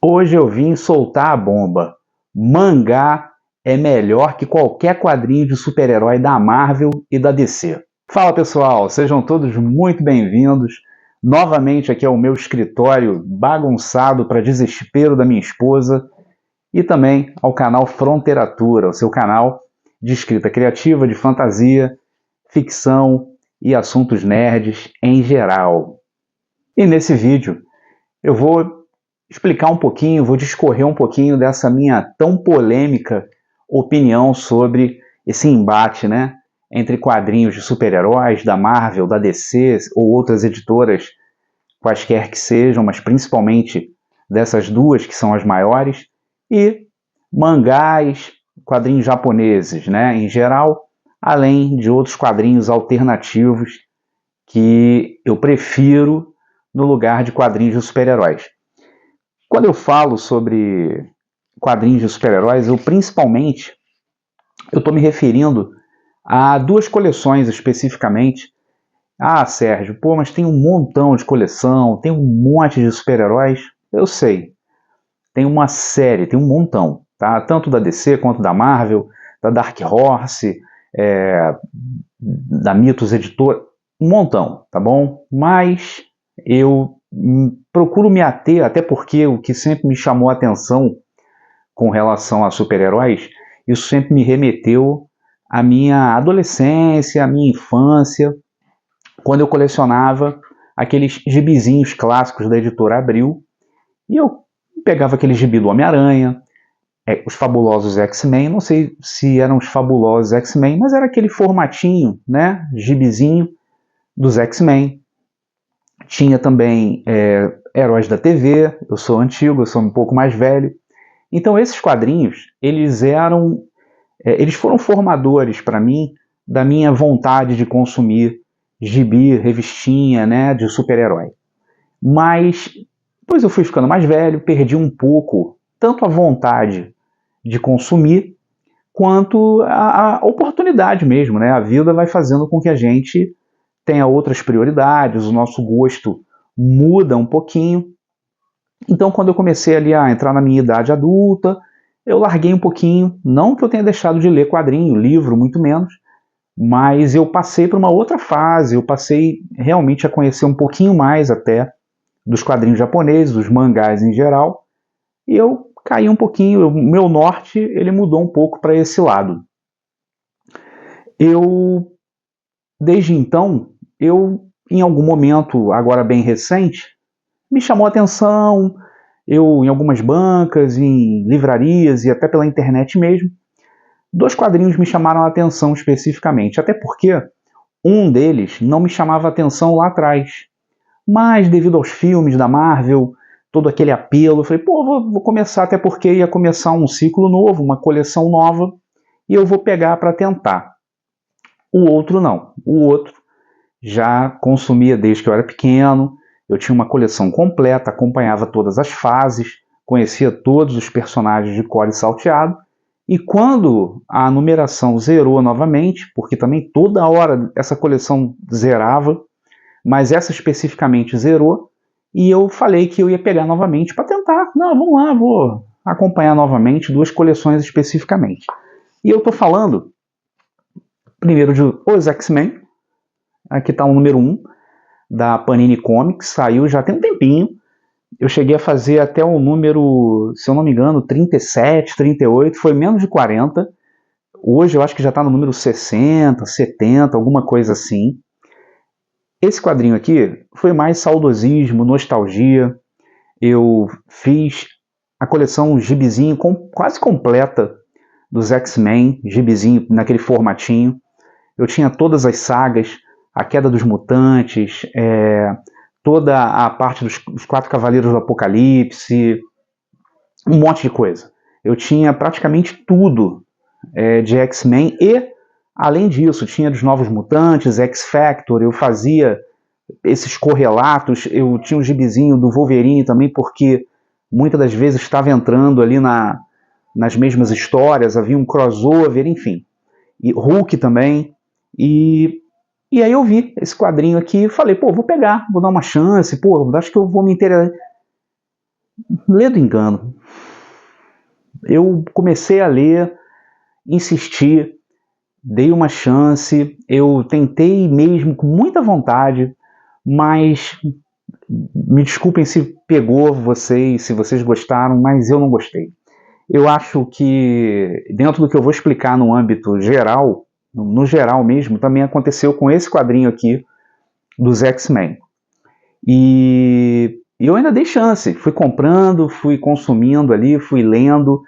Hoje eu vim soltar a bomba. Mangá é melhor que qualquer quadrinho de super-herói da Marvel e da DC. Fala pessoal, sejam todos muito bem-vindos. Novamente aqui ao meu escritório bagunçado para desespero da minha esposa e também ao canal Fronteiratura, o seu canal de escrita criativa, de fantasia, ficção e assuntos nerds em geral. E nesse vídeo eu vou explicar um pouquinho, vou discorrer um pouquinho dessa minha tão polêmica opinião sobre esse embate, né, entre quadrinhos de super-heróis da Marvel, da DC ou outras editoras, quaisquer que sejam, mas principalmente dessas duas que são as maiores, e mangás, quadrinhos japoneses, né, em geral, além de outros quadrinhos alternativos que eu prefiro no lugar de quadrinhos de super-heróis. Quando eu falo sobre quadrinhos de super-heróis, eu estou me referindo a duas coleções especificamente. Ah, Sérgio, pô, mas tem um montão de coleção, tem um monte de super-heróis. Eu sei, tem uma série, tem um montão, tá? Tanto da DC quanto da Marvel, da Dark Horse, da Mythos Editora, um montão, tá bom? Mas eu procuro me ater, até porque o que sempre me chamou a atenção com relação a super-heróis, isso sempre me remeteu à minha adolescência, à minha infância, quando eu colecionava aqueles gibizinhos clássicos da editora Abril, e eu pegava aquele gibi do Homem-Aranha, os fabulosos X-Men, não sei se eram os fabulosos X-Men, mas era aquele formatinho, né, gibizinho dos X-Men. Tinha também Heróis da TV, eu sou antigo, eu sou um pouco mais velho. Então esses quadrinhos, eles foram formadores para mim da minha vontade de consumir gibi, revistinha, né, de super-herói. Mas depois eu fui ficando mais velho, perdi um pouco tanto a vontade de consumir quanto a oportunidade mesmo, né? A vida vai fazendo com que a gente tenha outras prioridades, o nosso gosto muda um pouquinho. Então, quando eu comecei ali a entrar na minha idade adulta, eu larguei um pouquinho, não que eu tenha deixado de ler quadrinho, livro, muito menos, mas eu passei por uma outra fase, eu passei realmente a conhecer um pouquinho mais até dos quadrinhos japoneses, dos mangás em geral, e eu caí um pouquinho, o meu norte ele mudou um pouco para esse lado. Desde então, em algum momento, agora bem recente, me chamou a atenção, em algumas bancas, em livrarias e até pela internet mesmo, dois quadrinhos me chamaram a atenção especificamente, até porque um deles não me chamava a atenção lá atrás, mas devido aos filmes da Marvel, todo aquele apelo, eu falei, pô, vou começar, até porque ia começar um ciclo novo, uma coleção nova, e eu vou pegar para tentar. O outro não, o outro já consumia desde que eu era pequeno, eu tinha uma coleção completa, acompanhava todas as fases, conhecia todos os personagens de cor e salteado, e quando a numeração zerou novamente, porque também toda hora essa coleção zerava, mas essa especificamente zerou, e eu falei que eu ia pegar novamente para tentar. Não, vamos lá, vou acompanhar novamente duas coleções especificamente. E eu estou falando primeiro de Os X-Men, aqui está o número 1 da Panini Comics, saiu já tem um tempinho. Eu cheguei a fazer até o número, se eu não me engano, 37, 38, foi menos de 40. Hoje eu acho que já está no número 60, 70, alguma coisa assim. Esse quadrinho aqui foi mais saudosismo, nostalgia. Eu fiz a coleção gibizinho quase completa dos X-Men, gibizinho naquele formatinho. Eu tinha todas as sagas, a Queda dos Mutantes, toda a parte dos Quatro Cavaleiros do Apocalipse, um monte de coisa. Eu tinha praticamente tudo de X-Men e, além disso, tinha dos Novos Mutantes, X-Factor, eu fazia esses correlatos, eu tinha um gibizinho do Wolverine também, porque muitas das vezes estava entrando ali nas mesmas histórias, havia um crossover, enfim. E Hulk também, e aí eu vi esse quadrinho aqui e falei, pô, vou pegar, vou dar uma chance, pô, acho que eu vou me interessar. Ledo engano. Eu comecei a ler, insisti, dei uma chance, eu tentei mesmo com muita vontade, mas me desculpem se pegou vocês, se vocês gostaram, mas eu não gostei. Eu acho que, dentro do que eu vou explicar no âmbito geral, no geral mesmo, também aconteceu com esse quadrinho aqui dos X-Men. E eu ainda dei chance, fui comprando, fui consumindo ali, fui lendo,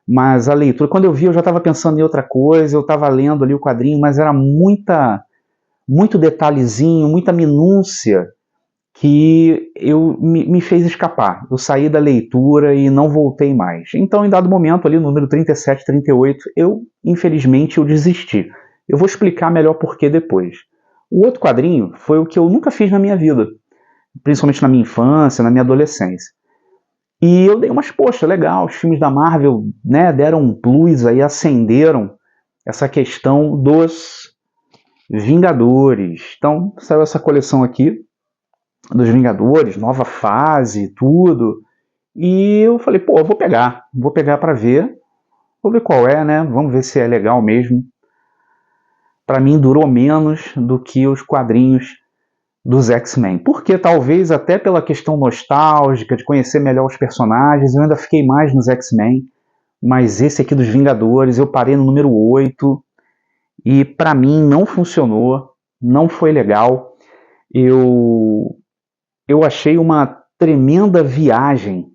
mas a leitura, quando eu vi, eu já estava pensando em outra coisa, eu estava lendo ali o quadrinho, mas era muito detalhezinho, muita minúcia que me fez escapar. Eu saí da leitura e não voltei mais. Então, em dado momento, ali no número 37, 38, infelizmente, eu desisti. Eu vou explicar melhor por que depois. O outro quadrinho foi o que eu nunca fiz na minha vida, principalmente na minha infância, na minha adolescência. E eu dei umas, poxa, legal, os filmes da Marvel, né, deram um plus aí, acenderam essa questão dos Vingadores. Então, saiu essa coleção aqui, dos Vingadores, nova fase, tudo. E eu falei, pô, eu vou pegar para ver, vou ver qual é, né? Vamos ver se é legal mesmo. Para mim durou menos do que os quadrinhos dos X-Men, porque talvez até pela questão nostálgica de conhecer melhor os personagens, eu ainda fiquei mais nos X-Men, mas esse aqui dos Vingadores eu parei no número 8 e para mim não funcionou, não foi legal. Eu achei uma tremenda viagem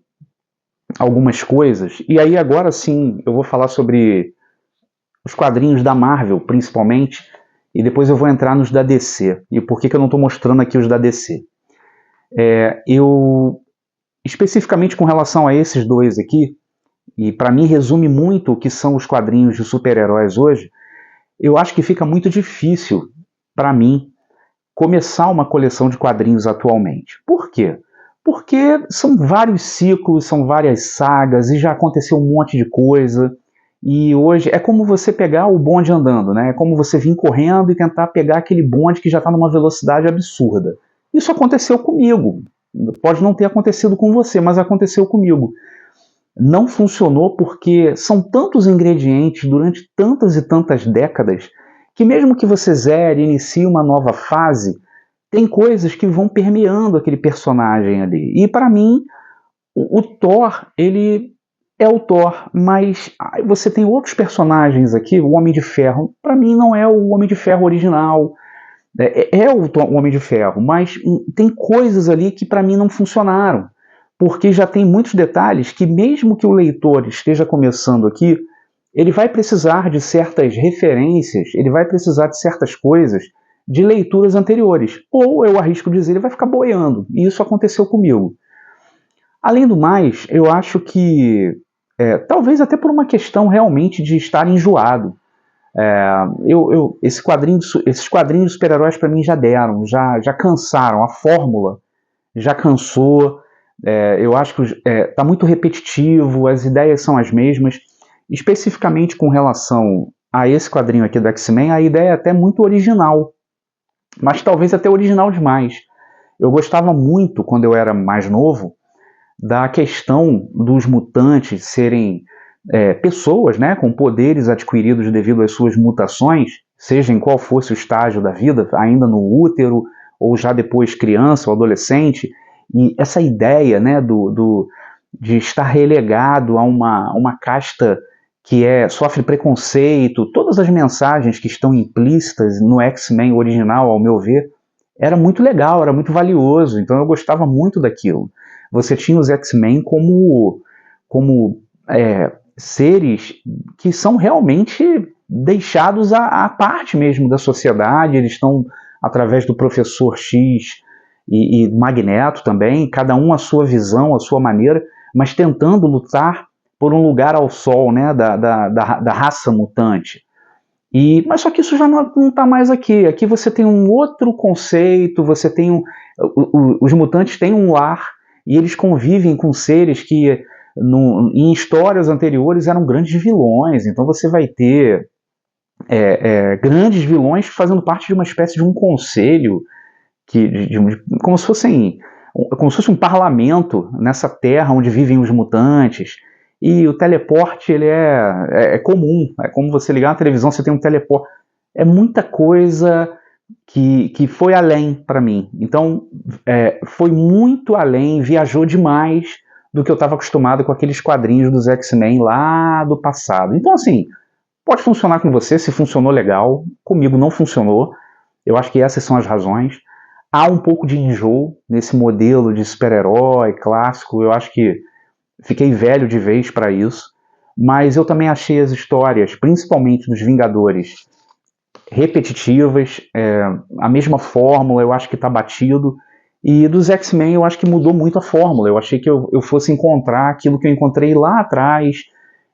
algumas coisas, e aí agora sim eu vou falar sobre os quadrinhos da Marvel, principalmente, e depois eu vou entrar nos da DC. E por que eu não estou mostrando aqui os da DC? Eu, especificamente com relação a esses dois aqui, e para mim resume muito o que são os quadrinhos de super-heróis hoje, eu acho que fica muito difícil para mim começar uma coleção de quadrinhos atualmente. Por quê? Porque são vários ciclos, são várias sagas e já aconteceu um monte de coisa. E hoje é como você pegar o bonde andando, né? É como você vir correndo e tentar pegar aquele bonde que já está numa velocidade absurda. Isso aconteceu comigo. Pode não ter acontecido com você, mas aconteceu comigo. Não funcionou porque são tantos ingredientes durante tantas e tantas décadas que mesmo que você zere e inicie uma nova fase, tem coisas que vão permeando aquele personagem ali. E para mim, o Thor, ele é o Thor, mas você tem outros personagens aqui, o Homem de Ferro, para mim não é o Homem de Ferro original, o Homem de Ferro, mas tem coisas ali que para mim não funcionaram, porque já tem muitos detalhes que mesmo que o leitor esteja começando aqui, ele vai precisar de certas referências, ele vai precisar de certas coisas de leituras anteriores, ou eu arrisco dizer, ele vai ficar boiando, e isso aconteceu comigo. Além do mais, eu acho que, talvez até por uma questão realmente de estar enjoado, esses quadrinhos de super-heróis para mim já deram, já cansaram, a fórmula já cansou, eu acho que está muito repetitivo, as ideias são as mesmas, especificamente com relação a esse quadrinho aqui do X-Men, a ideia é até muito original, mas talvez até original demais. Eu gostava muito, quando eu era mais novo, da questão dos mutantes serem pessoas, né, com poderes adquiridos devido às suas mutações, seja em qual fosse o estágio da vida, ainda no útero, ou já depois criança ou adolescente, e essa ideia, né, de estar relegado a uma casta que sofre preconceito, todas as mensagens que estão implícitas no X-Men original, ao meu ver, era muito legal, era muito valioso, então eu gostava muito daquilo. Você tinha os X-Men como seres que são realmente deixados à parte mesmo da sociedade, eles estão através do Professor X e do Magneto também, cada um a sua visão, a sua maneira, mas tentando lutar por um lugar ao sol, né, da raça mutante. Mas só que isso já não está mais aqui. Aqui você tem um outro conceito, você tem os mutantes têm um lar e eles convivem com seres que em histórias anteriores eram grandes vilões. Então você vai ter grandes vilões fazendo parte de uma espécie de um conselho, como se fossem como se fosse um parlamento nessa terra onde vivem os mutantes. E o teleporte, ele é comum. É como você ligar na televisão, você tem um teleporte. É muita coisa que foi além para mim. Então, foi muito além, viajou demais do que eu estava acostumado com aqueles quadrinhos dos X-Men lá do passado. Então, assim, pode funcionar com você, se funcionou legal. Comigo não funcionou. Eu acho que essas são as razões. Há um pouco de enjoo nesse modelo de super-herói clássico. Eu acho que fiquei velho de vez para isso. Mas eu também achei as histórias, principalmente dos Vingadores, repetitivas, a mesma fórmula, eu acho que está batido. E dos X-Men eu acho que mudou muito a fórmula. Eu achei que eu fosse encontrar aquilo que eu encontrei lá atrás,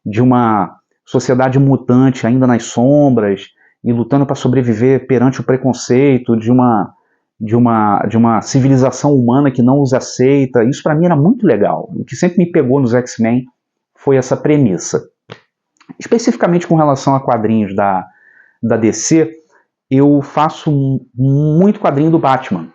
de uma sociedade mutante ainda nas sombras, e lutando para sobreviver perante o preconceito de uma civilização humana que não os aceita. Isso para mim era muito legal. O que sempre me pegou nos X-Men foi essa premissa. Especificamente com relação a quadrinhos da DC, eu faço muito quadrinho do Batman.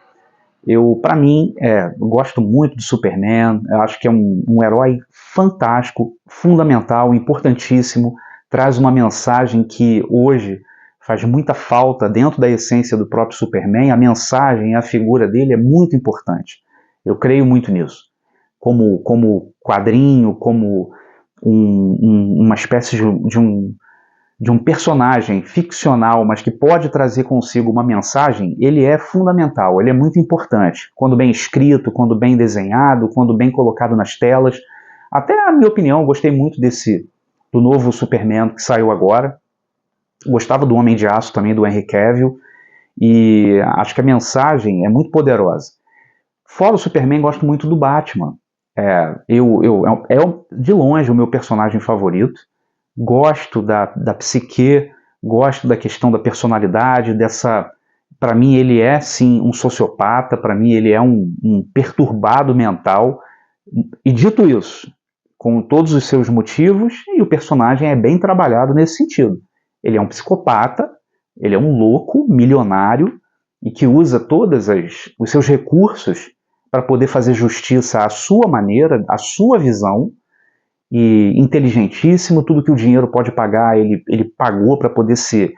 Para mim, gosto muito do Superman. Eu acho que é um herói fantástico, fundamental, importantíssimo. Traz uma mensagem que hoje faz muita falta dentro da essência do próprio Superman. A mensagem, a figura dele é muito importante. Eu creio muito nisso. Como quadrinho, como uma espécie de um personagem ficcional, mas que pode trazer consigo uma mensagem, ele é fundamental, ele é muito importante. Quando bem escrito, quando bem desenhado, quando bem colocado nas telas. Até a minha opinião, eu gostei muito do novo Superman que saiu agora. Gostava do Homem de Aço também, do Henry Cavill. E acho que a mensagem é muito poderosa. Fora o Superman, gosto muito do Batman. É de longe o meu personagem favorito. Gosto da psique, gosto da questão da personalidade, para mim ele é sim um sociopata, para mim ele é um perturbado mental, e dito isso, com todos os seus motivos, e o personagem é bem trabalhado nesse sentido. Ele é um psicopata, ele é um louco, milionário, e que usa todos os seus recursos para poder fazer justiça à sua maneira, à sua visão, e inteligentíssimo, tudo que o dinheiro pode pagar, ele pagou para poder se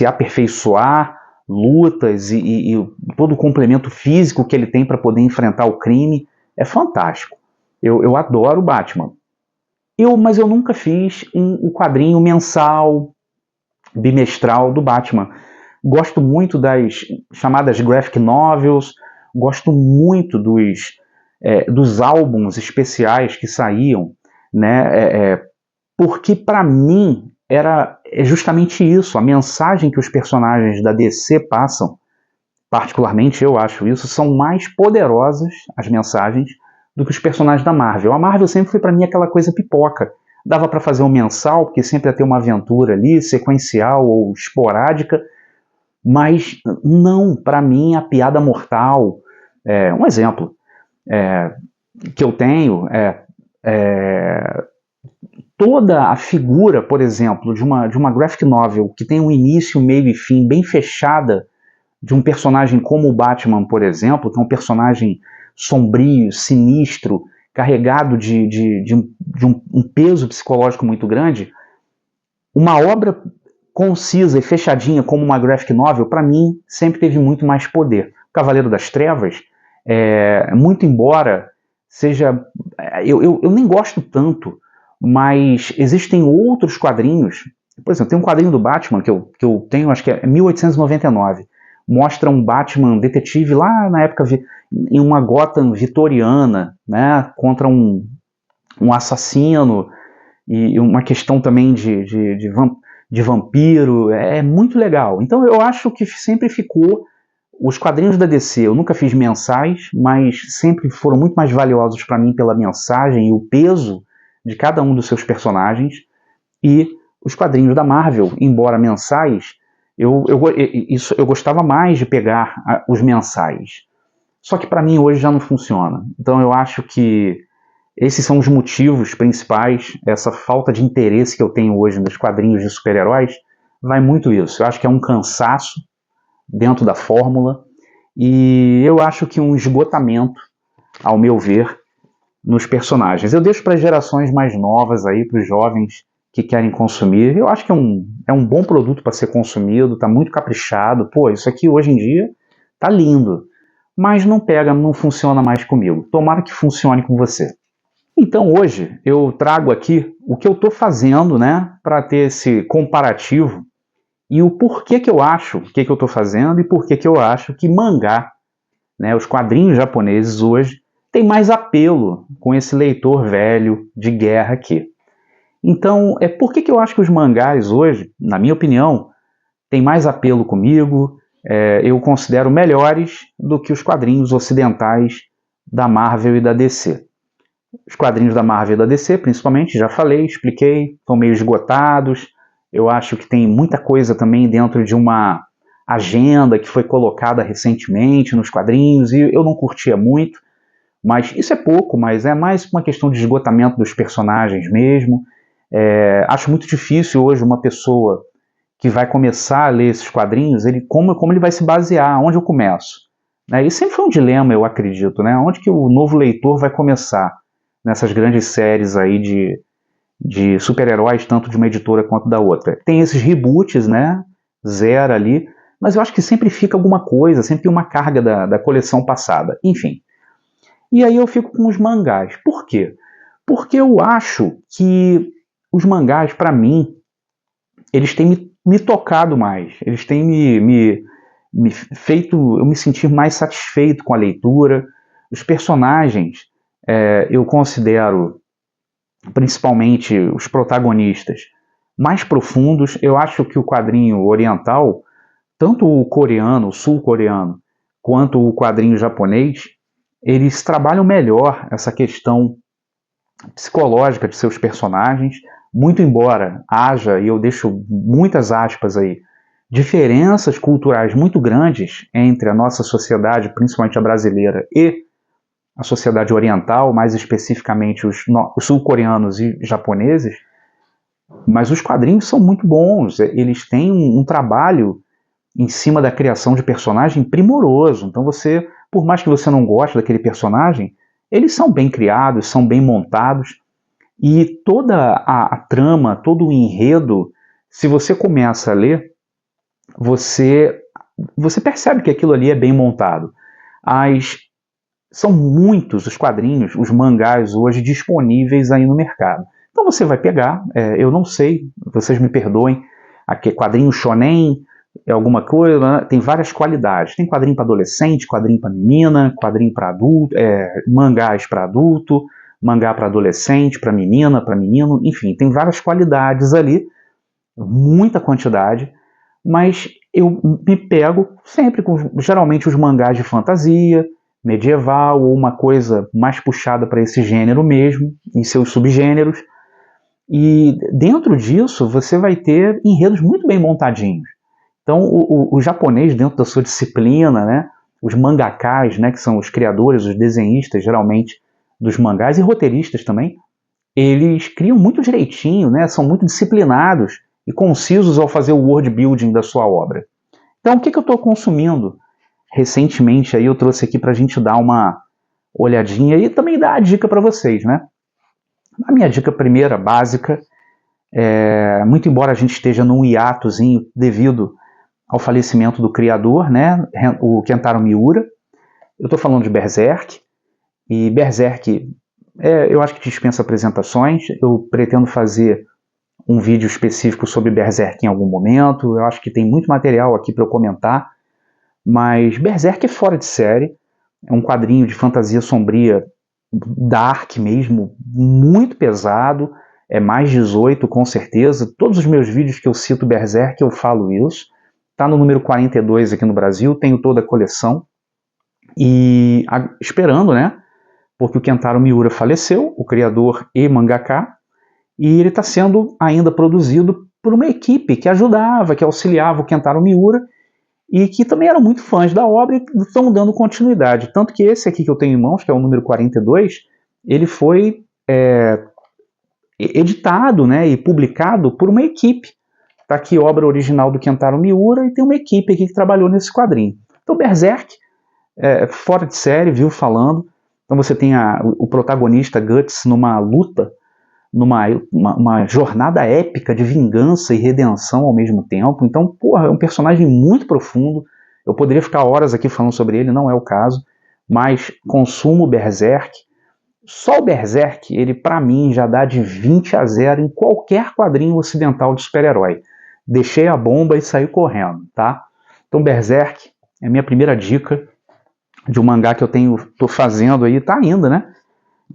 aperfeiçoar, lutas e todo o complemento físico que ele tem para poder enfrentar o crime, é fantástico. Eu adoro o Batman. Mas eu nunca fiz um quadrinho mensal, bimestral do Batman. Gosto muito das chamadas graphic novels, gosto muito dos álbuns especiais que saíam, né? Porque para mim é justamente isso, a mensagem que os personagens da DC passam, particularmente eu acho isso, são mais poderosas as mensagens do que os personagens da Marvel. A Marvel sempre foi para mim aquela coisa pipoca. Dava para fazer um mensal, porque sempre ia ter uma aventura ali, sequencial ou esporádica, mas não, para mim, a piada mortal. Um exemplo que eu tenho toda a figura, por exemplo, de uma graphic novel que tem um início, meio e fim bem fechada, de um personagem como o Batman, por exemplo, que é um personagem sombrio, sinistro, carregado de um peso psicológico muito grande, uma obra concisa e fechadinha como uma graphic novel, para mim, sempre teve muito mais poder. O Cavaleiro das Trevas, muito embora seja... Eu nem gosto tanto, mas existem outros quadrinhos. Por exemplo, tem um quadrinho do Batman que eu tenho, acho que é 1899. Mostra um Batman detetive lá na época em uma Gotham vitoriana, né, contra um assassino e uma questão também de vampiro. É muito legal. Então eu acho que sempre ficou... Os quadrinhos da DC eu nunca fiz mensais, mas sempre foram muito mais valiosos para mim pela mensagem e o peso de cada um dos seus personagens. E os quadrinhos da Marvel, embora mensais, eu gostava mais de pegar os mensais. Só que para mim hoje já não funciona. Então eu acho que esses são os motivos principais, essa falta de interesse que eu tenho hoje nos quadrinhos de super-heróis, vai muito isso. Eu acho que é um cansaço dentro da fórmula, e eu acho que um esgotamento ao meu ver, nos personagens. Eu deixo para as gerações mais novas aí, para os jovens que querem consumir. Eu acho que é um bom produto para ser consumido, está muito caprichado. Pô, isso aqui hoje em dia tá lindo, mas não pega, não funciona mais comigo. Tomara que funcione com você. Então hoje eu trago aqui o que eu estou fazendo, né, para ter esse comparativo e o porquê que eu acho, o que eu estou fazendo e porquê que eu acho que mangá, né, os quadrinhos japoneses hoje, tem mais apelo com esse leitor velho de guerra aqui. Então, por que eu acho que os mangás hoje, na minha opinião, têm mais apelo comigo, eu considero melhores do que os quadrinhos ocidentais da Marvel e da DC. Os quadrinhos da Marvel e da DC, principalmente, já falei, expliquei, estão meio esgotados. Eu acho que tem muita coisa também dentro de uma agenda que foi colocada recentemente nos quadrinhos e eu não curtia muito. Mas isso é pouco, mas é mais uma questão de esgotamento dos personagens mesmo. Acho muito difícil hoje uma pessoa que vai começar a ler esses quadrinhos, como ele vai se basear, onde eu começo? Né? Isso sempre foi um dilema, eu acredito, né? Onde que o novo leitor vai começar nessas grandes séries aí de super-heróis, tanto de uma editora quanto da outra? Tem esses reboots, né? Zero ali, mas eu acho que sempre fica alguma coisa, sempre tem uma carga da coleção passada. Enfim. E aí eu fico com os mangás. Por quê? Porque eu acho que os mangás, para mim, eles têm me tocado mais. Eles têm me feito eu me sentir mais satisfeito com a leitura. Os personagens, eu considero, principalmente os protagonistas, mais profundos. Eu acho que o quadrinho oriental, tanto o coreano, o sul-coreano, quanto o quadrinho japonês, eles trabalham melhor essa questão psicológica de seus personagens, muito embora haja, e eu deixo muitas aspas aí, diferenças culturais muito grandes entre a nossa sociedade, principalmente a brasileira, e a sociedade oriental, mais especificamente os sul-coreanos e japoneses, mas os quadrinhos são muito bons, eles têm um trabalho em cima da criação de personagem primoroso. Então você, por mais que você não goste daquele personagem, eles são bem criados, são bem montados, e toda a trama, todo o enredo, se você começa a ler, você percebe que aquilo ali é bem montado. São muitos os quadrinhos, os mangás hoje disponíveis aí no mercado. Então você vai pegar, eu não sei, vocês me perdoem, aqui quadrinho shonen, alguma coisa, né? Tem várias qualidades. Tem quadrinho para adolescente, quadrinho para menina, quadrinho para adulto, mangás para adulto, mangá para adolescente, para menina, para menino, enfim, tem várias qualidades ali, muita quantidade, mas eu me pego sempre com, geralmente, os mangás de fantasia, medieval, ou uma coisa mais puxada para esse gênero mesmo, em seus subgêneros, e dentro disso você vai ter enredos muito bem montadinhos. Então, o japonês, dentro da sua disciplina, né, os mangakás, né, que são os criadores, os desenhistas, geralmente, dos mangás, e roteiristas também, eles criam muito direitinho, né, são muito disciplinados e concisos ao fazer o world building da sua obra. Então, o que eu estou consumindo recentemente? Aí eu trouxe aqui para a gente dar uma olhadinha e também dar a dica para vocês, né? A minha dica primeira, básica, muito embora a gente esteja num hiatozinho devido ao falecimento do criador, né, o Kentaro Miura. Eu estou falando de Berserk, e Berserk, eu acho que dispensa apresentações. Eu pretendo fazer um vídeo específico sobre Berserk em algum momento. Eu acho que tem muito material aqui para eu comentar, mas Berserk é fora de série, é um quadrinho de fantasia sombria, dark mesmo, muito pesado, é mais 18 com certeza. Todos os meus vídeos que eu cito Berserk eu falo isso. Está no número 42 aqui no Brasil, tenho toda a coleção. E esperando, né? Porque o Kentaro Miura faleceu, o criador e mangaka, e ele está sendo ainda produzido por uma equipe que ajudava, que auxiliava o Kentaro Miura, e que também eram muito fãs da obra e estão dando continuidade. Tanto que esse aqui que eu tenho em mãos, que é o número 42, ele foi editado, né, e publicado por uma equipe. Está aqui a obra original do Kentaro Miura e tem uma equipe aqui que trabalhou nesse quadrinho. Então Berserk, fora de série, viu, falando. Então você tem o protagonista Guts numa luta, uma jornada épica de vingança e redenção ao mesmo tempo. Então, porra, é um personagem muito profundo. Eu poderia ficar horas aqui falando sobre ele, não é o caso, mas consumo Berserk. Só o Berserk, ele pra mim já dá de 20-0 em qualquer quadrinho ocidental de super-herói. Deixei a bomba e saí correndo, tá? Então Berserk é a minha primeira dica de um mangá que eu tô fazendo aí, tá ainda, né?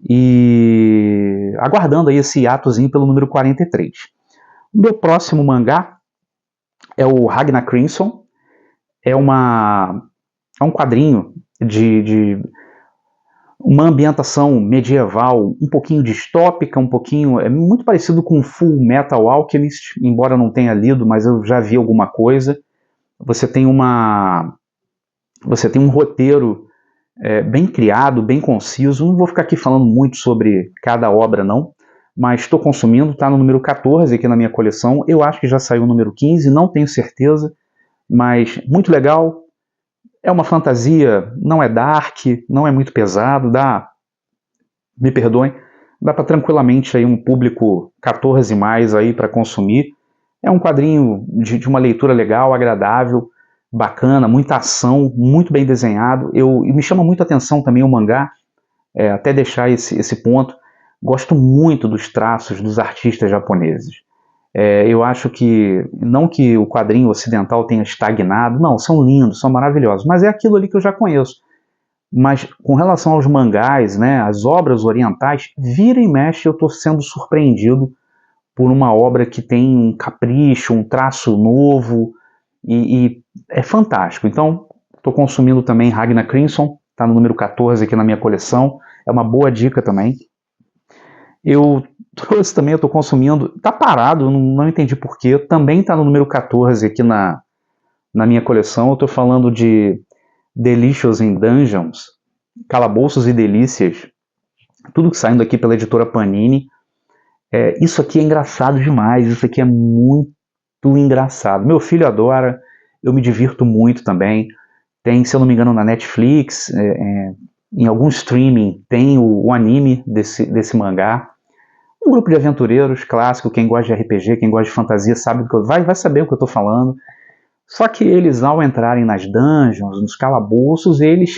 E aguardando aí esse atozinho pelo número 43. O meu próximo mangá é o Ragnar Crimson. É um quadrinho de uma ambientação medieval um pouquinho distópica, é muito parecido com Full Metal Alchemist, embora não tenha lido, mas eu já vi alguma coisa. Você tem um roteiro bem criado, bem conciso. Não vou ficar aqui falando muito sobre cada obra não, mas estou consumindo, está no número 14 aqui na minha coleção. Eu acho que já saiu o número 15, não tenho certeza, mas muito legal. É uma fantasia, não é dark, não é muito pesado, me perdoem, dá para tranquilamente aí um público 14 mais aí para consumir. É um quadrinho de uma leitura legal, agradável, bacana, muita ação, muito bem desenhado. E me chama muito a atenção também o mangá, até deixar esse ponto. Gosto muito dos traços dos artistas japoneses. Eu acho que, não que o quadrinho ocidental tenha estagnado, não, são lindos, são maravilhosos, mas é aquilo ali que eu já conheço. Mas com relação aos mangás, né, as obras orientais, vira e mexe eu estou sendo surpreendido por uma obra que tem um capricho, um traço novo, e é fantástico. Então, estou consumindo também Ragnar Crimson, está no número 14 aqui na minha coleção, é uma boa dica também. Eu trouxe também, eu estou consumindo, está parado, não entendi porquê, também está no número 14 aqui na minha coleção. Eu estou falando de Delicious in Dungeons, Calabouços e Delícias, tudo saindo aqui pela editora Panini. Isso aqui é engraçado demais, isso aqui é muito engraçado. Meu filho adora, eu me divirto muito também. Tem, se eu não me engano, na Netflix, em algum streaming, tem o anime desse mangá. Um grupo de aventureiros clássico, quem gosta de RPG, quem gosta de fantasia, sabe vai saber o que eu estou falando. Só que eles, ao entrarem nas dungeons, nos calabouços, eles,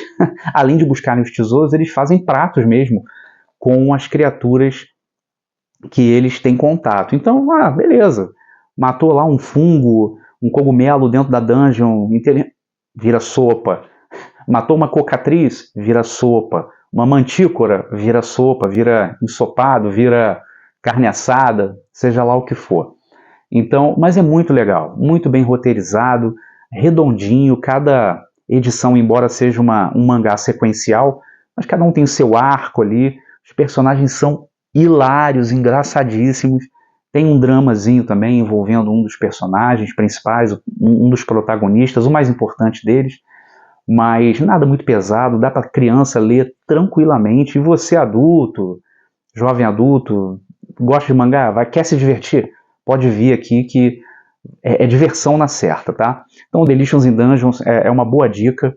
além de buscarem os tesouros, eles fazem pratos mesmo com as criaturas que eles têm contato. Então, beleza, matou lá um fungo, um cogumelo dentro da dungeon, vira sopa. Matou uma cocatriz, vira sopa. Uma mantícora, vira sopa, vira ensopado, vira carne assada, seja lá o que for. Então, mas é muito legal, muito bem roteirizado, redondinho, cada edição, embora seja um mangá sequencial, mas cada um tem o seu arco ali, os personagens são hilários, engraçadíssimos, tem um dramazinho também envolvendo um dos personagens principais, um dos protagonistas, o mais importante deles, mas nada muito pesado, dá para criança ler tranquilamente, e você adulto, jovem adulto, gosta de mangá, quer se divertir? Pode vir aqui que é diversão na certa, tá? Então, Delicious in Dungeons é uma boa dica,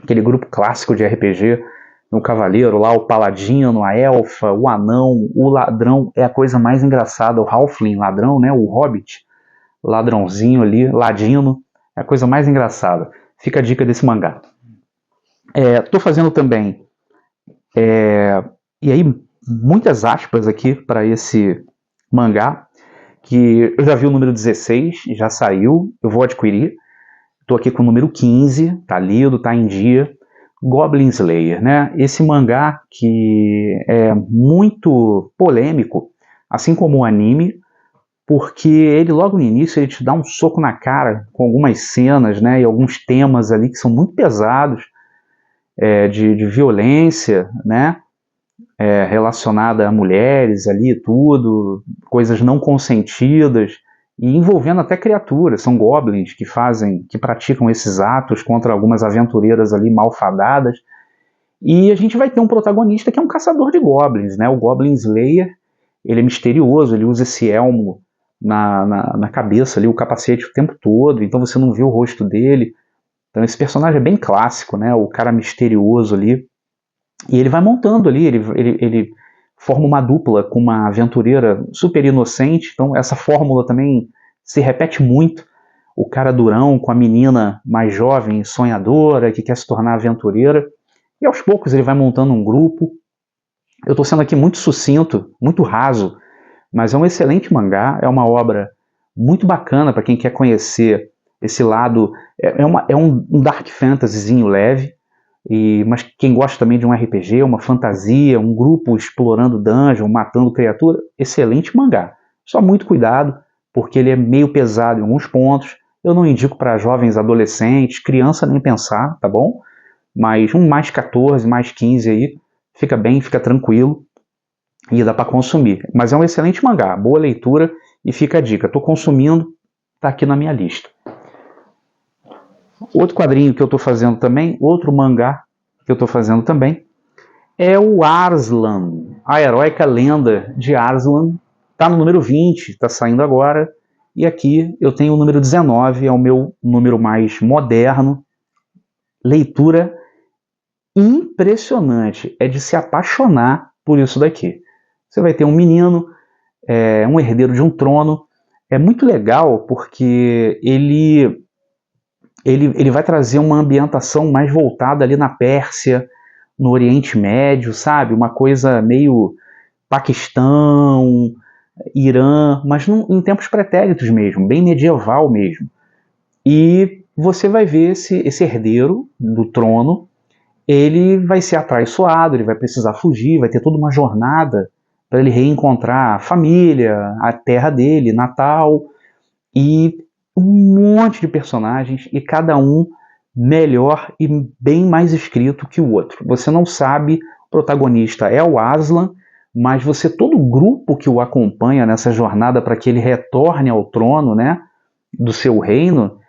aquele grupo clássico de RPG, o cavaleiro lá, o paladino, a elfa, o anão, o ladrão, é a coisa mais engraçada, o halfling ladrão, né, o hobbit, ladrãozinho ali, ladino, é a coisa mais engraçada. Fica a dica desse mangá. Tô fazendo também, e aí, muitas aspas aqui para esse mangá, que eu já vi o número 16, já saiu, eu vou adquirir. Estou aqui com o número 15, tá lido, tá em dia. Goblin Slayer, né? Esse mangá que é muito polêmico, assim como o anime, porque ele logo no início ele te dá um soco na cara com algumas cenas, né? E alguns temas ali que são muito pesados, de violência, né? Relacionada a mulheres ali, tudo, coisas não consentidas, e envolvendo até criaturas, são goblins que praticam esses atos contra algumas aventureiras ali malfadadas, e a gente vai ter um protagonista que é um caçador de goblins, né? O Goblin Slayer, ele é misterioso, ele usa esse elmo na cabeça ali, o capacete o tempo todo, então você não vê o rosto dele, então esse personagem é bem clássico, né? O cara misterioso ali, E ele vai montando ali, ele forma uma dupla com uma aventureira super inocente, então essa fórmula também se repete muito. O cara durão com a menina mais jovem, sonhadora, que quer se tornar aventureira, e aos poucos ele vai montando um grupo. Eu estou sendo aqui muito sucinto, muito raso, mas é um excelente mangá, é uma obra muito bacana para quem quer conhecer esse lado. É um dark fantasyzinho leve, mas quem gosta também de um RPG, uma fantasia, um grupo explorando dungeon, matando criatura, excelente mangá. Só muito cuidado, porque ele é meio pesado em alguns pontos. Eu não indico para jovens adolescentes, criança nem pensar, tá bom? Mas um mais 14, mais 15 aí, fica bem, fica tranquilo e dá para consumir. Mas é um excelente mangá, boa leitura e fica a dica. Estou consumindo, tá aqui na minha lista. Outro quadrinho que eu estou fazendo também, outro mangá que eu estou fazendo também, é o Arslan, a heróica lenda de Arslan. Está no número 20, está saindo agora. E aqui eu tenho o número 19, é o meu número mais moderno. Leitura impressionante, é de se apaixonar por isso daqui. Você vai ter um menino, um herdeiro de um trono. É muito legal porque ele vai trazer uma ambientação mais voltada ali na Pérsia, no Oriente Médio, sabe? Uma coisa meio Paquistão, Irã, mas em tempos pretéritos mesmo, bem medieval mesmo. E você vai ver esse herdeiro do trono, ele vai ser atraiçoado, ele vai precisar fugir, vai ter toda uma jornada para ele reencontrar a família, a terra dele, Natal, e um monte de personagens, e cada um melhor e bem mais escrito que o outro. Você não sabe, o protagonista é o Aslan, mas todo o grupo que o acompanha nessa jornada para que ele retorne ao trono, né, do seu reino,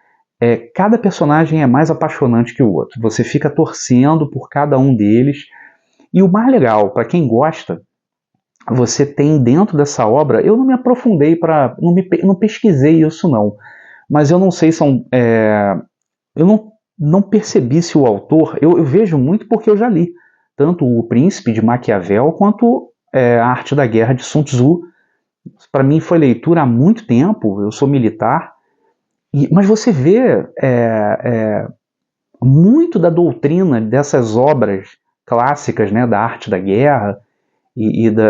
cada personagem é mais apaixonante que o outro. Você fica torcendo por cada um deles. E o mais legal, para quem gosta, você tem dentro dessa obra, eu não me aprofundei não pesquisei isso não, mas eu não sei se são, eu não percebi se o autor, eu vejo muito porque eu já li, tanto O Príncipe de Maquiavel quanto A Arte da Guerra de Sun Tzu. Para mim foi leitura há muito tempo, eu sou militar, mas você vê muito da doutrina dessas obras clássicas, né, da arte da guerra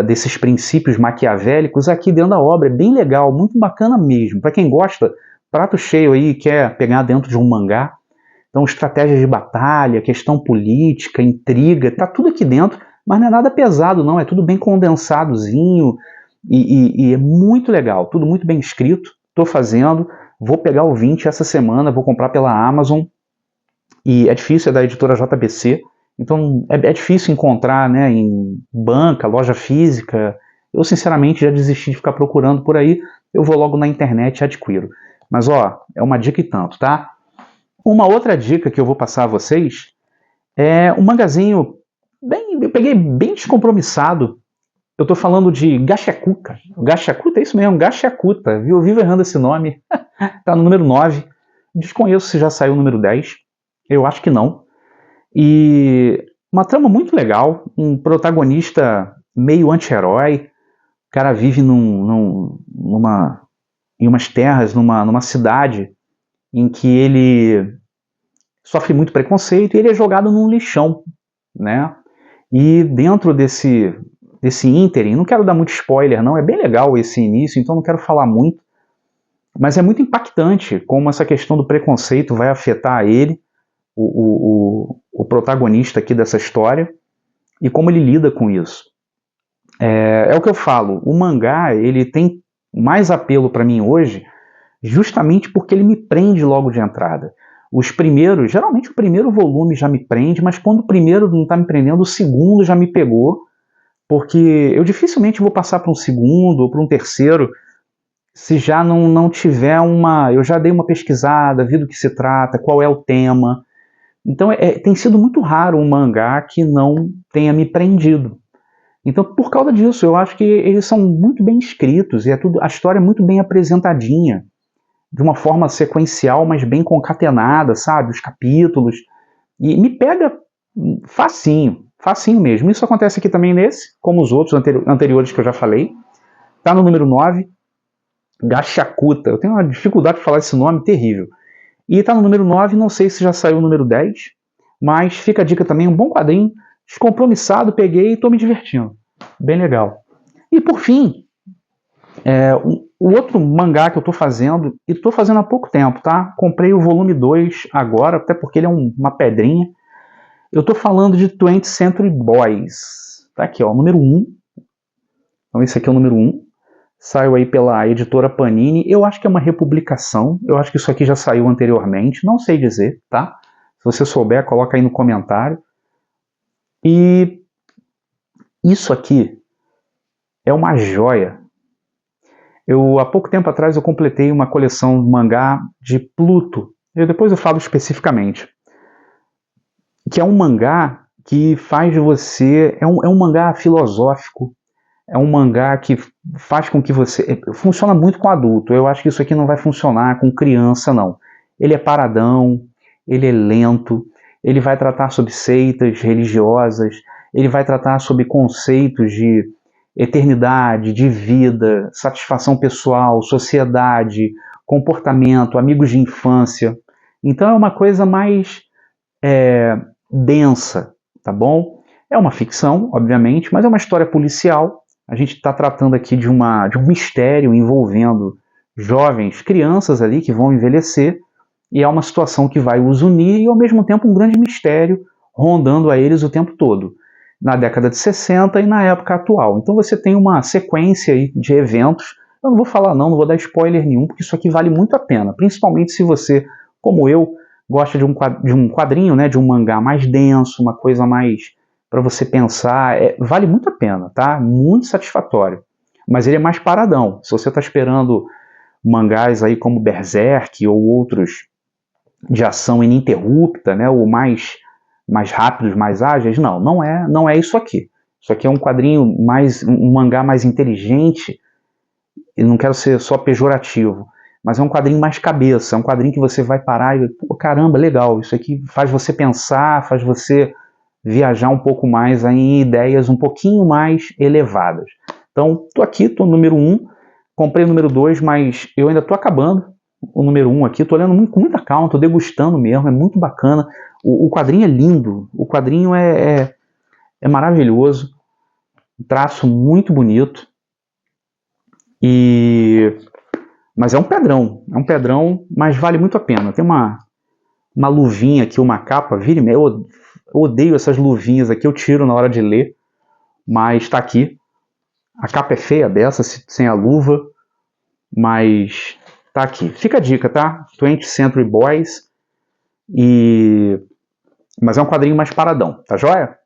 desses princípios maquiavélicos aqui dentro da obra. É bem legal, muito bacana mesmo. Para quem gosta, prato cheio aí, quer pegar dentro de um mangá. Então, estratégias de batalha, questão política, intriga, tá tudo aqui dentro, mas não é nada pesado não, é tudo bem condensadozinho e é muito legal, tudo muito bem escrito. Estou fazendo, vou pegar o 20 essa semana, vou comprar pela Amazon, e é difícil, é da editora JBC, então é difícil encontrar, né, em banca, loja física. Eu sinceramente já desisti de ficar procurando por aí, eu vou logo na internet e adquiro. Mas ó, é uma dica e tanto, tá? Uma outra dica que eu vou passar a vocês é um magazinho eu peguei bem descompromissado. Eu tô falando de Gachacuca. Gachacuta é isso mesmo, Gachacuta. Eu vivo errando esse nome. Tá no número 9. Desconheço se já saiu o número 10. Eu acho que não. E uma trama muito legal, um protagonista meio anti-herói. O cara vive em umas terras, numa cidade em que ele sofre muito preconceito e ele é jogado num lixão, né? E dentro desse ínterim, não quero dar muito spoiler não, é bem legal esse início, então não quero falar muito, mas é muito impactante como essa questão do preconceito vai afetar ele, o protagonista aqui dessa história, e como ele lida com isso. É o que eu falo, o mangá ele tem mais apelo para mim hoje, justamente porque ele me prende logo de entrada. Os primeiros, geralmente o primeiro volume já me prende, mas quando o primeiro não está me prendendo, o segundo já me pegou, porque eu dificilmente vou passar para um segundo ou para um terceiro se já não tiver eu já dei uma pesquisada, vi do que se trata, qual é o tema. Então tem sido muito raro um mangá que não tenha me prendido. Então, por causa disso, eu acho que eles são muito bem escritos e a história é muito bem apresentadinha, de uma forma sequencial, mas bem concatenada, sabe? Os capítulos. E me pega facinho. Facinho mesmo. Isso acontece aqui também nesse, como os outros anteriores que eu já falei. Tá no número 9, Gachakuta. Eu tenho uma dificuldade de falar esse nome terrível. E tá no número 9, não sei se já saiu o número 10, mas fica a dica também, um bom quadrinho, descompromissado, peguei e tô me divertindo. Bem legal. E por fim, o outro mangá que eu tô fazendo, e tô fazendo há pouco tempo, tá? Comprei o volume 2 agora, até porque ele é uma pedrinha. Eu tô falando de 20th Century Boys. Tá aqui, ó, o número 1. Então esse aqui é o número 1. Saiu aí pela editora Panini. Eu acho que é uma republicação. Eu acho que isso aqui já saiu anteriormente. Não sei dizer, tá? Se você souber, coloca aí no comentário. E isso aqui é uma joia. Há pouco tempo atrás, eu completei uma coleção de mangá de Pluto. Depois eu falo especificamente. Que é um mangá que faz de você... É um mangá filosófico. É um mangá que faz com que você... Funciona muito com adulto. Eu acho que isso aqui não vai funcionar com criança, não. Ele é paradão, ele é lento, ele vai tratar sobre seitas religiosas, ele vai tratar sobre conceitos de eternidade, de vida, satisfação pessoal, sociedade, comportamento, amigos de infância. Então é uma coisa mais densa, tá bom? É uma ficção, obviamente, mas é uma história policial. A gente está tratando aqui de um mistério envolvendo jovens, crianças ali que vão envelhecer, e é uma situação que vai os unir e ao mesmo tempo um grande mistério rondando a eles o tempo todo, na década de 60 e na época atual. Então você tem uma sequência aí de eventos. Eu não vou falar não vou dar spoiler nenhum, porque isso aqui vale muito a pena, principalmente se você, como eu, gosta de um quadrinho, né, de um mangá mais denso, uma coisa mais para você pensar, vale muito a pena, tá? Muito satisfatório. Mas ele é mais paradão. Se você está esperando mangás aí como Berserk ou outros de ação ininterrupta, né, ou mais rápidos, mais ágeis, não é isso aqui. Isso aqui é um quadrinho um mangá mais inteligente, e não quero ser só pejorativo, mas é um quadrinho mais cabeça, é um quadrinho que você vai parar e, pô, caramba, legal, isso aqui faz você pensar, faz você viajar um pouco mais em ideias um pouquinho mais elevadas. Então, tô no número 1, comprei o número 2, mas eu ainda tô acabando o número 1 aqui, tô lendo com muita calma, tô degustando mesmo, é muito bacana. O quadrinho é lindo, o quadrinho é maravilhoso, um traço muito bonito, mas é um pedrão, mas vale muito a pena. Tem uma luvinha aqui, uma capa, vira e meia, eu odeio essas luvinhas aqui, eu tiro na hora de ler, mas tá aqui. A capa é feia dessa, sem a luva, mas tá aqui. Fica a dica, tá? 20th Century Boys, mas é um quadrinho mais paradão, tá joia?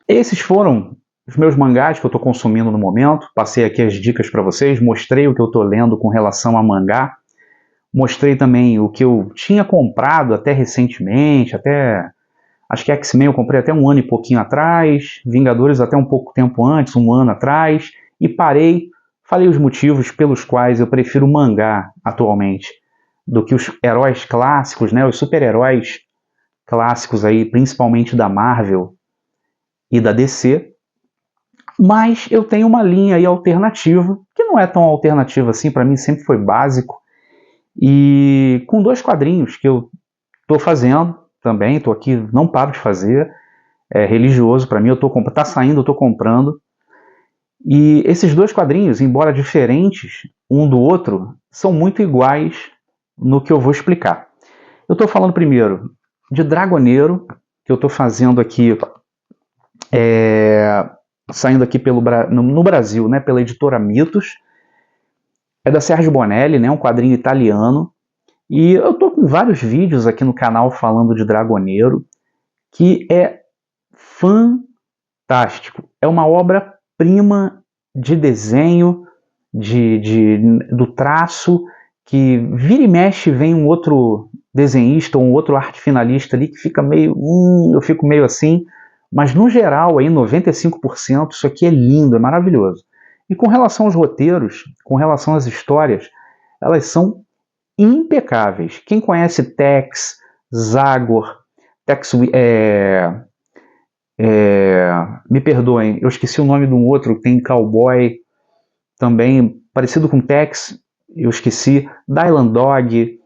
Esses foram os meus mangás que eu tô consumindo no momento. Passei aqui as dicas para vocês, mostrei o que eu tô lendo com relação a mangá, mostrei também o que eu tinha comprado até recentemente, acho que X-Men eu comprei até um ano e pouquinho atrás, Vingadores até um pouco tempo antes, um ano atrás, e parei, falei os motivos pelos quais eu prefiro mangá atualmente do que os heróis clássicos, né, os super-heróis clássicos aí, principalmente da Marvel e da DC, mas eu tenho uma linha aí alternativa, que não é tão alternativa assim, para mim sempre foi básico, e com 2 quadrinhos que eu estou fazendo também, estou aqui, não paro de fazer, é religioso para mim, tá saindo, eu estou comprando, e esses 2 quadrinhos, embora diferentes um do outro, são muito iguais no que eu vou explicar. Eu estou falando primeiro de Dragoneiro, que eu estou fazendo aqui, saindo aqui no Brasil, né, pela editora Mitos, é da Sergio Bonelli, né, um quadrinho italiano, e eu estou com vários vídeos aqui no canal falando de Dragoneiro, que é fantástico. É uma obra-prima de desenho, do traço, que vira e mexe vem um outro desenhista ou um outro arte finalista ali que fica meio... eu fico meio assim, mas no geral, aí 95%, isso aqui é lindo, é maravilhoso. E com relação aos roteiros, com relação às histórias, elas são impecáveis. Quem conhece Tex, Zagor, Me perdoem, eu esqueci o nome de um outro, tem Cowboy, também parecido com Tex, eu esqueci, Dylan Dog,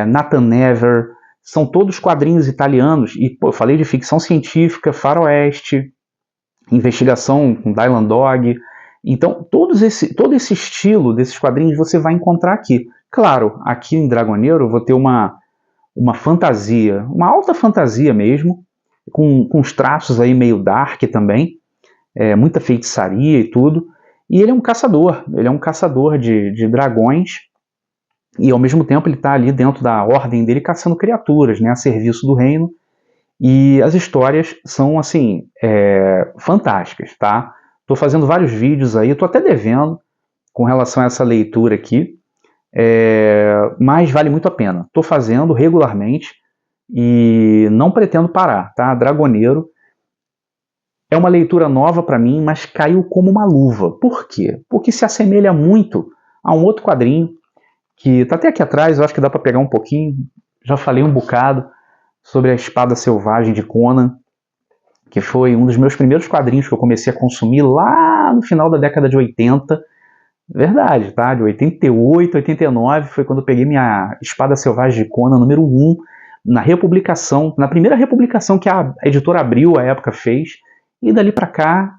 Nathan Never, são todos quadrinhos italianos, e pô, eu falei de ficção científica, faroeste, investigação com Dylan Dog, então todo esse estilo desses quadrinhos você vai encontrar aqui. Claro, aqui em Dragoneiro eu vou ter uma fantasia, uma alta fantasia mesmo, com uns traços aí meio dark também, muita feitiçaria e tudo, e ele é um caçador de dragões, e ao mesmo tempo ele está ali dentro da ordem dele caçando criaturas, né, a serviço do reino, e as histórias são, assim, fantásticas, tá? Estou fazendo vários vídeos aí, estou até devendo com relação a essa leitura aqui, mas vale muito a pena. Estou fazendo regularmente e não pretendo parar, tá? Dragoneiro é uma leitura nova para mim, mas caiu como uma luva. Por quê? Porque se assemelha muito a um outro quadrinho que está até aqui atrás, eu acho que dá para pegar um pouquinho. Já falei um bocado sobre a Espada Selvagem de Conan, que foi um dos meus primeiros quadrinhos que eu comecei a consumir lá no final da década de 80. Verdade, tá? De 88, 89 foi quando eu peguei minha Espada Selvagem de Conan número 1 na republicação, na primeira republicação que a editora Abril à época fez, e dali para cá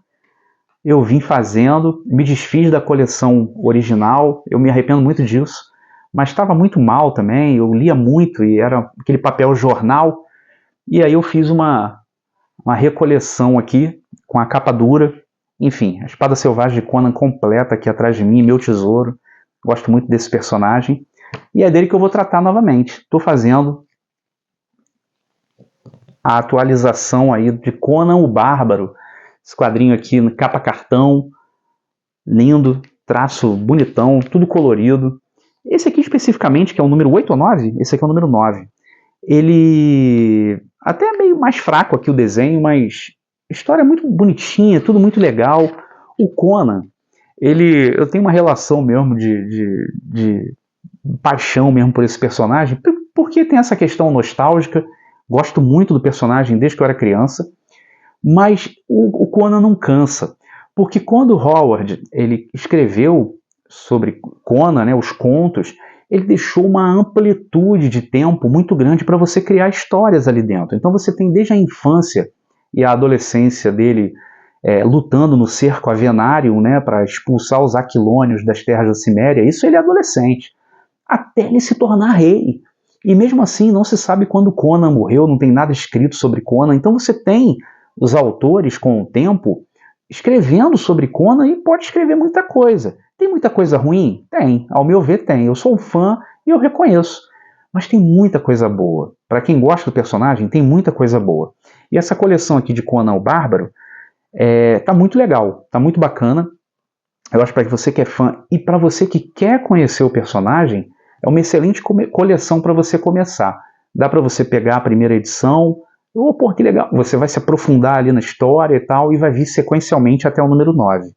eu vim fazendo, me desfiz da coleção original, eu me arrependo muito disso, mas estava muito mal também, eu lia muito e era aquele papel jornal, e aí eu fiz uma recoleção aqui com a capa dura. Enfim, a Espada Selvagem de Conan completa aqui atrás de mim, meu tesouro. Gosto muito desse personagem. E é dele que eu vou tratar novamente. Estou fazendo a atualização aí de Conan o Bárbaro. Esse quadrinho aqui, capa cartão, lindo, traço bonitão, tudo colorido. Esse aqui especificamente, que é o número 8 ou 9, esse aqui é o número 9. Ele até é meio mais fraco aqui o desenho, mas história muito bonitinha, tudo muito legal. O Conan, eu tenho uma relação mesmo de paixão mesmo por esse personagem, porque tem essa questão nostálgica. Gosto muito do personagem desde que eu era criança, mas o Conan não cansa, porque quando Howard ele escreveu sobre Conan, né, os contos, ele deixou uma amplitude de tempo muito grande para você criar histórias ali dentro. Então você tem desde a infância e a adolescência dele lutando no cerco Avenarium, né, para expulsar os aquilônios das terras da Ciméria. Isso ele é adolescente, até ele se tornar rei. E mesmo assim não se sabe quando Conan morreu, não tem nada escrito sobre Conan. Então você tem os autores com o tempo escrevendo sobre Conan e pode escrever muita coisa. Tem muita coisa ruim? Tem, ao meu ver tem. Eu sou um fã e eu reconheço. Mas tem muita coisa boa. Para quem gosta do personagem, tem muita coisa boa. E essa coleção aqui de Conan o Bárbaro tá muito legal, tá muito bacana. Eu acho que para você que é fã e para você que quer conhecer o personagem, é uma excelente coleção para você começar. Dá para você pegar a primeira edição, pô, que legal, você vai se aprofundar ali na história e tal, e vai vir sequencialmente até o número 9.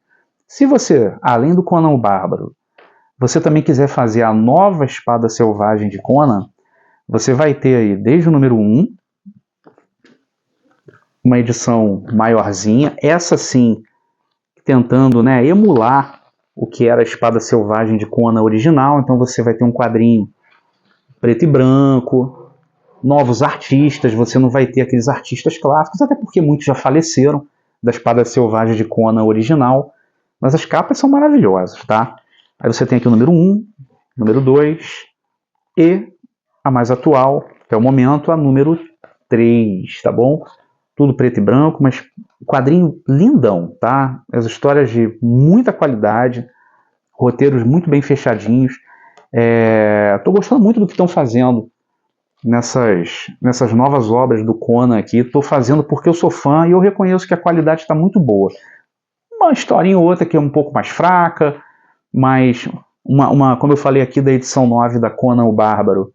Se você, além do Conan o Bárbaro, você também quiser fazer a nova Espada Selvagem de Conan, você vai ter aí desde o número 1, uma edição maiorzinha, essa sim, tentando, né, emular o que era a Espada Selvagem de Conan original. Então você vai ter um quadrinho preto e branco, novos artistas, você não vai ter aqueles artistas clássicos, até porque muitos já faleceram da Espada Selvagem de Conan original, mas as capas são maravilhosas, tá? Aí você tem aqui o número 1, número 2 e a mais atual, até o momento, a número 3, tá bom? Tudo preto e branco, mas quadrinho lindão, tá? As histórias de muita qualidade, roteiros muito bem fechadinhos. Tô gostando muito do que estão fazendo nessas novas obras do Conan aqui. Estou fazendo porque eu sou fã e eu reconheço que a qualidade está muito boa. Uma historinha ou outra que é um pouco mais fraca, mas como eu falei aqui da edição 9 da Conan o Bárbaro,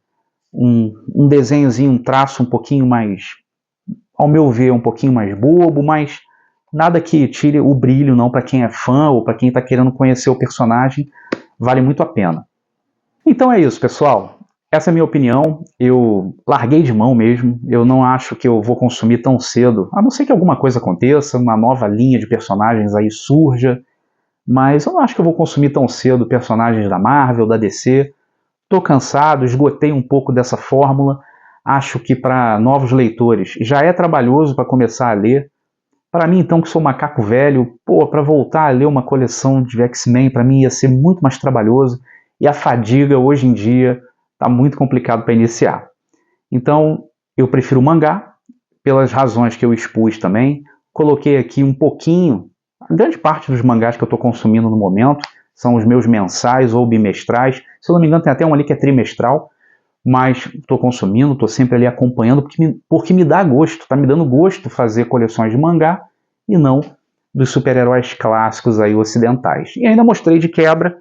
um desenhozinho, um traço um pouquinho mais, ao meu ver, um pouquinho mais bobo, mas nada que tire o brilho não para quem é fã ou para quem está querendo conhecer o personagem, vale muito a pena. Então é isso, pessoal. essa é a minha opinião, eu larguei de mão mesmo, eu não acho que eu vou consumir tão cedo, a não ser que alguma coisa aconteça, uma nova linha de personagens aí surja, mas eu não acho que eu vou consumir tão cedo personagens da Marvel, da DC. Estou cansado, esgotei um pouco dessa fórmula, acho que para novos leitores já é trabalhoso para começar a ler. Para mim, então, que sou macaco velho, para voltar a ler uma coleção de X-Men, para mim ia ser muito mais trabalhoso, e a fadiga hoje em dia está muito complicado para iniciar. Então, eu prefiro o mangá, pelas razões que eu expus também. Coloquei aqui um pouquinho, a grande parte dos mangás que eu estou consumindo no momento são os meus mensais ou bimestrais. Se eu não me engano, tem até um ali que é trimestral, mas estou consumindo, estou sempre ali acompanhando, porque me dá gosto, está me dando gosto fazer coleções de mangá e não dos super-heróis clássicos aí ocidentais. E ainda mostrei de quebra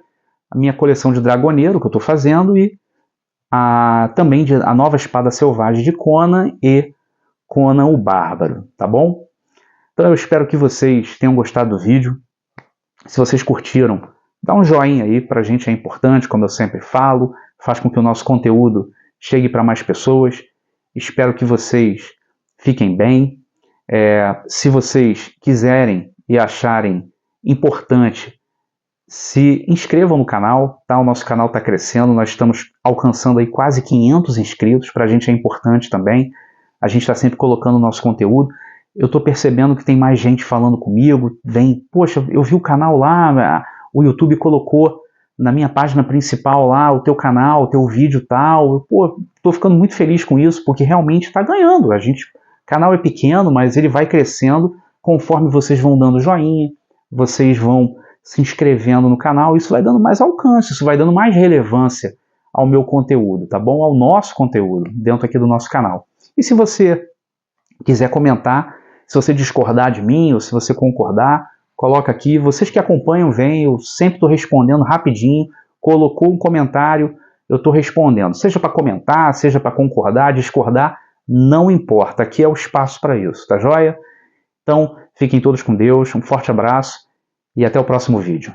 a minha coleção de Dragoneiro que eu estou fazendo e também a nova Espada Selvagem de Conan e Conan o Bárbaro, tá bom? Então eu espero que vocês tenham gostado do vídeo. Se vocês curtiram, dá um joinha aí, pra gente é importante, como eu sempre falo, faz com que o nosso conteúdo chegue para mais pessoas. Espero que vocês fiquem bem. Se vocês quiserem e acharem importante, se inscrevam no canal, tá? O nosso canal está crescendo, nós estamos alcançando aí quase 500 inscritos, para a gente é importante também. A gente está sempre colocando o nosso conteúdo. Eu estou percebendo que tem mais gente falando comigo, poxa, eu vi o canal lá, o YouTube colocou na minha página principal lá, o teu canal, o teu vídeo tal. Estou ficando muito feliz com isso, porque realmente está ganhando. O canal é pequeno, mas ele vai crescendo conforme vocês vão dando joinha, vocês vão se inscrevendo no canal, isso vai dando mais alcance, isso vai dando mais relevância ao meu conteúdo, tá bom? Ao nosso conteúdo, dentro aqui do nosso canal. E se você quiser comentar, se você discordar de mim ou se você concordar, coloca aqui. Vocês que acompanham, vem, eu sempre estou respondendo rapidinho. Colocou um comentário, eu estou respondendo. Seja para comentar, seja para concordar, discordar, não importa. Aqui é o espaço para isso, tá joia? Então, fiquem todos com Deus, um forte abraço e até o próximo vídeo.